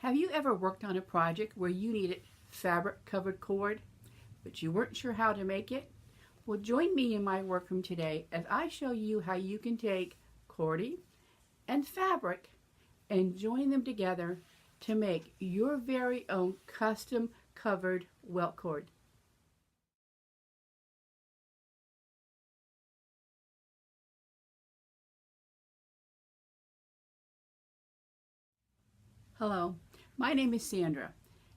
Have you ever worked on a project where you needed fabric covered cord, but you weren't sure how to make it? Well, join me in my workroom today as I show you how you can take cording and fabric and join them together to make your very own custom covered welt cord. Hello, my name is Sandra,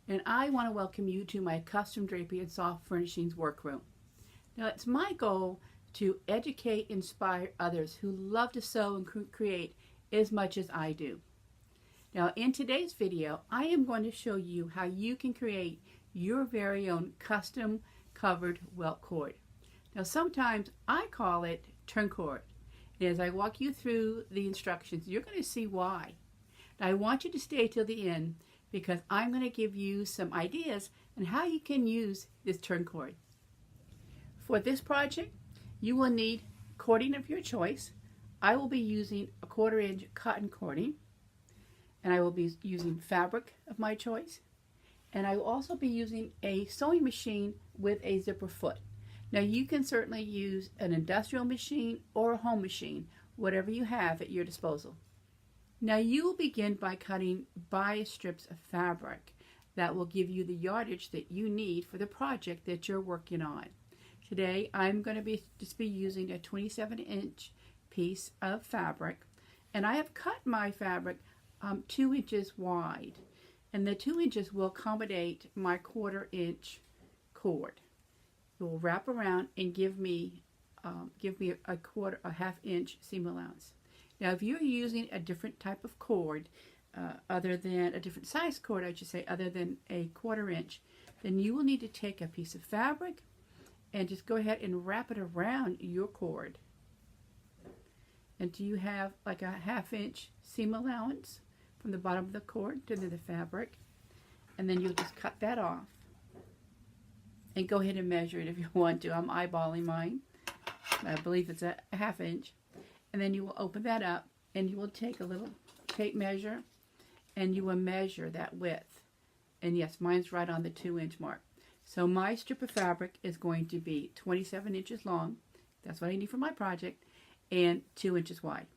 and I want to welcome you to my custom drapery and soft furnishings workroom. Now, it's my goal to educate, inspire others who love to sew and create as much as I do. Now, in today's video, I am going to show you how you can create your very own custom covered welt cord. Now, sometimes I call it turn cord. And as I walk you through the instructions, you're going to see why. Now, I want you to stay till the end because I'm going to give you some ideas on how you can use this turn cord. For this project, you will need cording of your choice. I will be using a 1/4 inch cotton cording, and I will be using fabric of my choice, and I will also be using a sewing machine with a zipper foot. Now, you can certainly use an industrial machine or a home machine, whatever you have at your disposal. Now, you will begin by cutting bias strips of fabric that will give you the yardage that you need for the project that you're working on. Today, I'm going to be using a 27-inch piece of fabric, and I have cut my fabric 2 inches wide, and the 2 inches will accommodate my 1/4 inch cord. It will wrap around and give me a half inch seam allowance. Now, if you're using a different type of cord, other than a different size cord, I should say, other than a 1/4 inch, then you will need to take a piece of fabric and just go ahead and wrap it around your cord. And do you have like a half inch seam allowance from the bottom of the cord to the fabric? And then you'll just cut that off and go ahead and measure it if you want to. I'm eyeballing mine. I believe it's a half inch. And then you will open that up and you will take a little tape measure and you will measure that width. And yes, mine's right on the 2 inch mark. So my strip of fabric is going to be 27 inches long. That's what I need for my project, and 2 inches wide.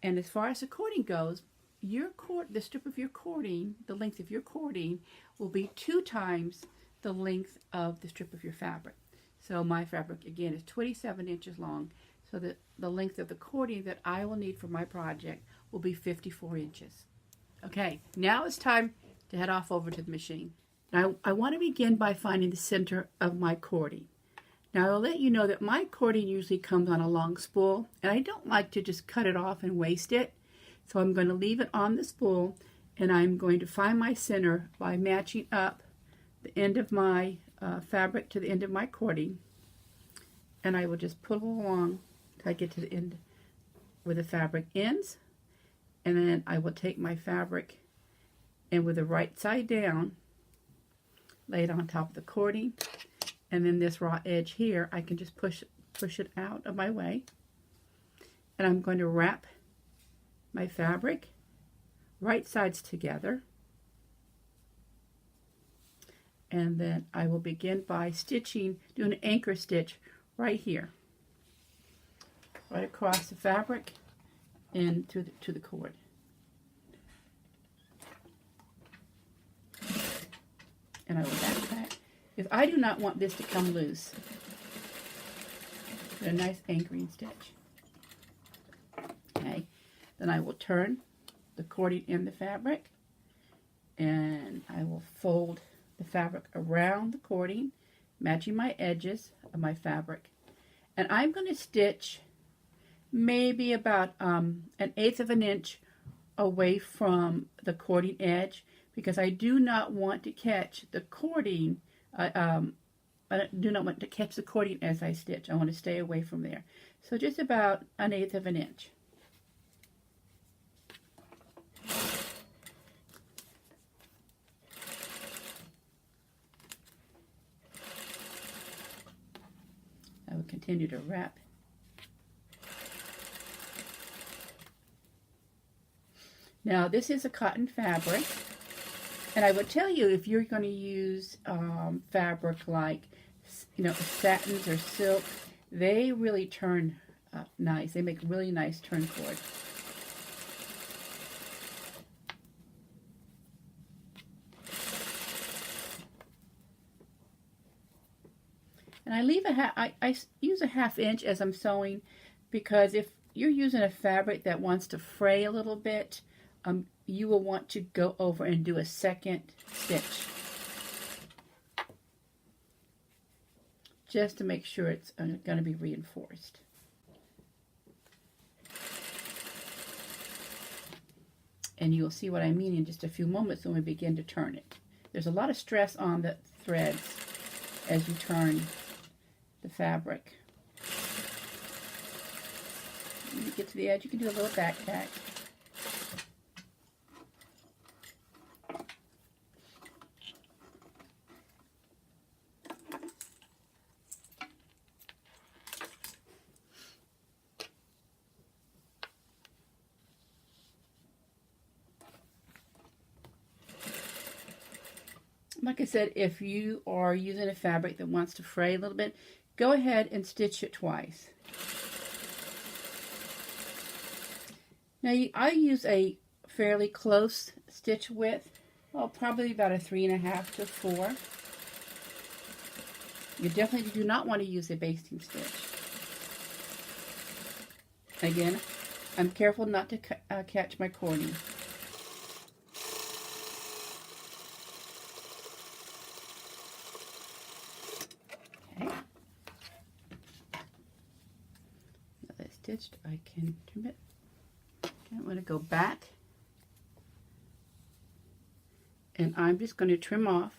And as far as the cording goes, the strip of your cording, the length of your cording will be 2 times the length of the strip of your fabric. So my fabric, again, is 27 inches long. So the length of the cording that I will need for my project will be 54 inches. Okay, now it's time to head off over to the machine. Now, I want to begin by finding the center of my cording. Now, I'll let you know that my cording usually comes on a long spool, and I don't like to just cut it off and waste it. So I'm going to leave it on the spool, and I'm going to find my center by matching up the end of my fabric to the end of my cording, and I will just pull along till I get to the end where the fabric ends, and then I will take my fabric and with the right side down lay it on top of the cording, and then this raw edge here I can just push it out of my way, and I'm going to wrap my fabric right sides together. And then I will begin by doing an anchor stitch right here, right across the fabric and to the cord. And I will back that. If I do not want this to come loose, put a nice anchoring stitch. Okay, then I will turn the cording in the fabric, and I will fold the fabric around the cording, matching my edges of my fabric. And I'm going to stitch maybe about 1/8 of an inch away from the cording edge, because I do not want to catch the cording. I do not want to catch the cording as I stitch. I want to stay away from there. So just about 1/8 of an inch. I will continue to wrap. Now this is a cotton fabric, and I would tell you, if you're going to use fabric like, you know, satins or silk, they really turn nice. They make really nice turn cord. And I leave I use a 1/2 inch as I'm sewing, because if you're using a fabric that wants to fray a little bit, you will want to go over and do a second stitch, just to make sure it's going to be reinforced. And you'll see what I mean in just a few moments when we begin to turn it. There's a lot of stress on the threads as you turn the fabric. When you get to the edge, you can do a little back tack. Like I said, if you are using a fabric that wants to fray a little bit, go ahead and stitch it twice. Now I use a fairly close stitch width, well, probably about a 3.5 to 4. You definitely do not want to use a basting stitch. Again, I'm careful not to catch my cording. Stitched, I can trim it. Okay, I'm going to go back, and I'm just going to trim off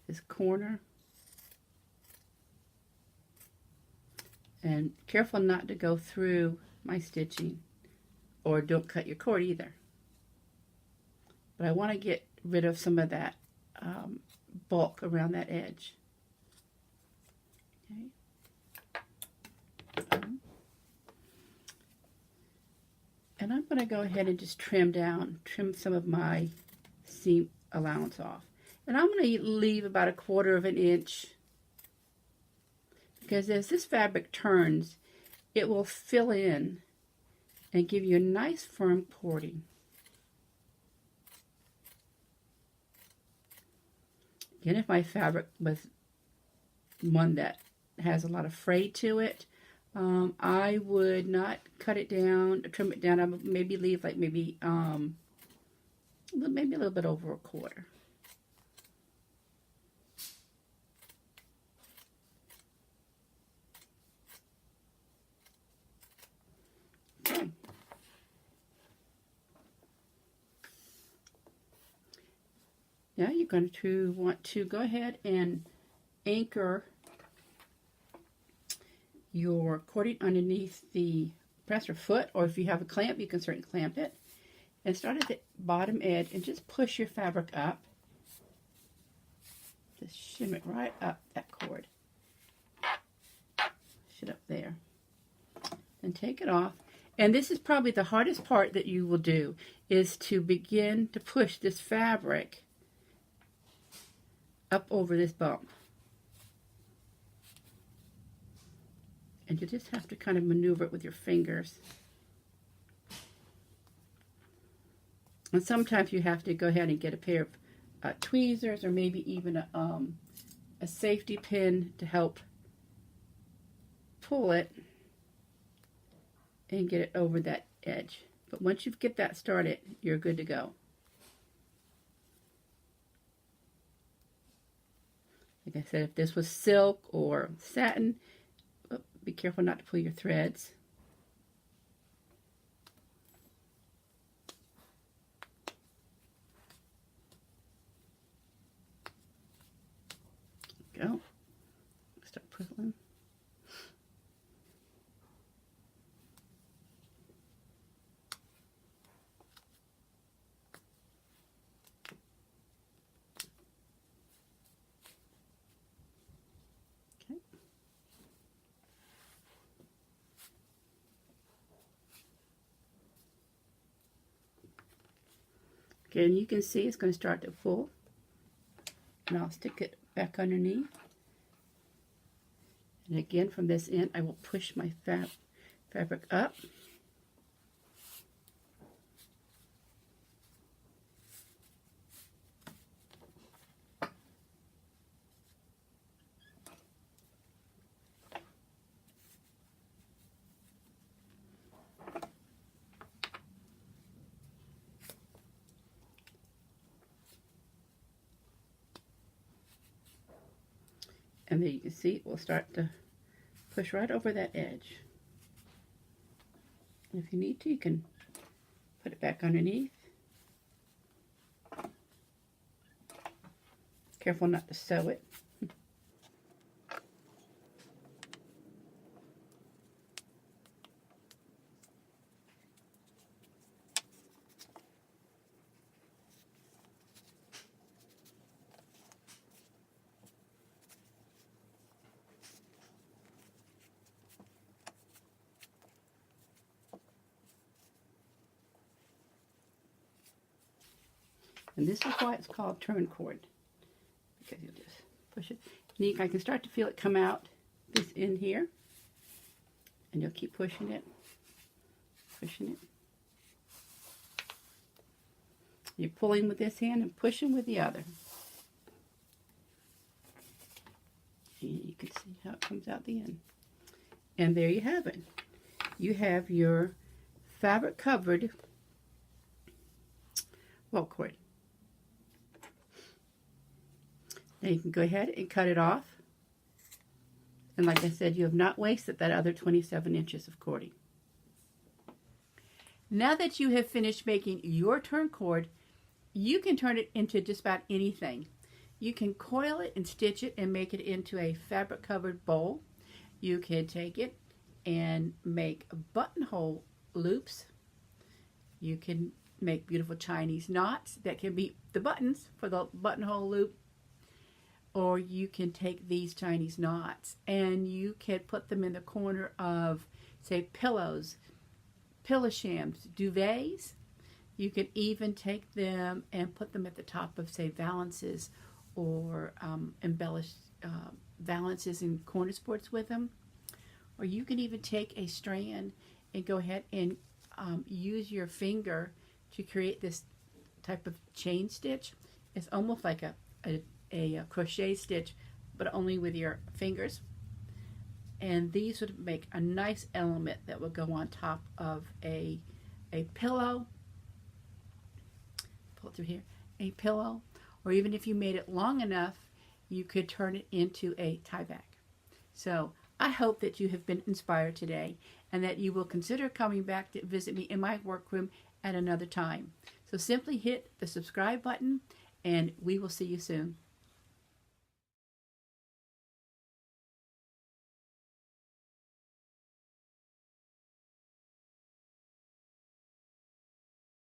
this corner, and careful not to go through my stitching, or don't cut your cord either. But I want to get rid of some of that bulk around that edge. Okay. And I'm going to go ahead and just trim some of my seam allowance off. And I'm going to leave about 1/4 inch, because as this fabric turns, it will fill in and give you a nice firm cording. Again, if my fabric was one that has a lot of fray to it, I would not cut it down, trim it down. I would maybe leave like maybe a little bit over 1/4. Okay. Now you're going to want to go ahead and anchor your cording underneath the presser foot, or if you have a clamp, you can certainly clamp it, and start at the bottom edge and just push your fabric up. Just shim it right up that cord. Push it up there. And take it off. And this is probably the hardest part that you will do, is to begin to push this fabric up over this bump. And you just have to kind of maneuver it with your fingers. And sometimes you have to go ahead and get a pair of tweezers, or maybe even a safety pin to help pull it and get it over that edge. But once you get that started, you're good to go. Like I said, if this was silk or satin, be careful not to pull your threads. Go. Start pulling. Again, you can see it's going to start to pull, and I'll stick it back underneath. And again, from this end, I will push my fabric up. And then you can see it will start to push right over that edge. And if you need to, you can put it back underneath. Careful not to sew it. And this is why it's called turn cord, because you'll just push it. And I can start to feel it come out this end here, and you'll keep pushing it, pushing it. You're pulling with this hand and pushing with the other. And you can see how it comes out the end. And there you have it. You have your fabric covered welt cord. Now you can go ahead and cut it off. And like I said, you have not wasted that other 27 inches of cording. Now that you have finished making your turn cord, you can turn it into just about anything. You can coil it and stitch it and make it into a fabric covered bowl. You can take it and make buttonhole loops. You can make beautiful Chinese knots that can be the buttons for the buttonhole loop. Or you can take these Chinese knots and you can put them in the corner of, say, pillows, pillow shams, duvets. You can even take them and put them at the top of, say, valances, or embellish valances and corner sports with them. Or you can even take a strand and go ahead and use your finger to create this type of chain stitch. It's almost like a crochet stitch, but only with your fingers. And these would make a nice element that would go on top of a pillow. Pull it through here. A pillow. Or even if you made it long enough, you could turn it into a tieback. So I hope that you have been inspired today, and that you will consider coming back to visit me in my workroom at another time. So simply hit the subscribe button, and we will see you soon.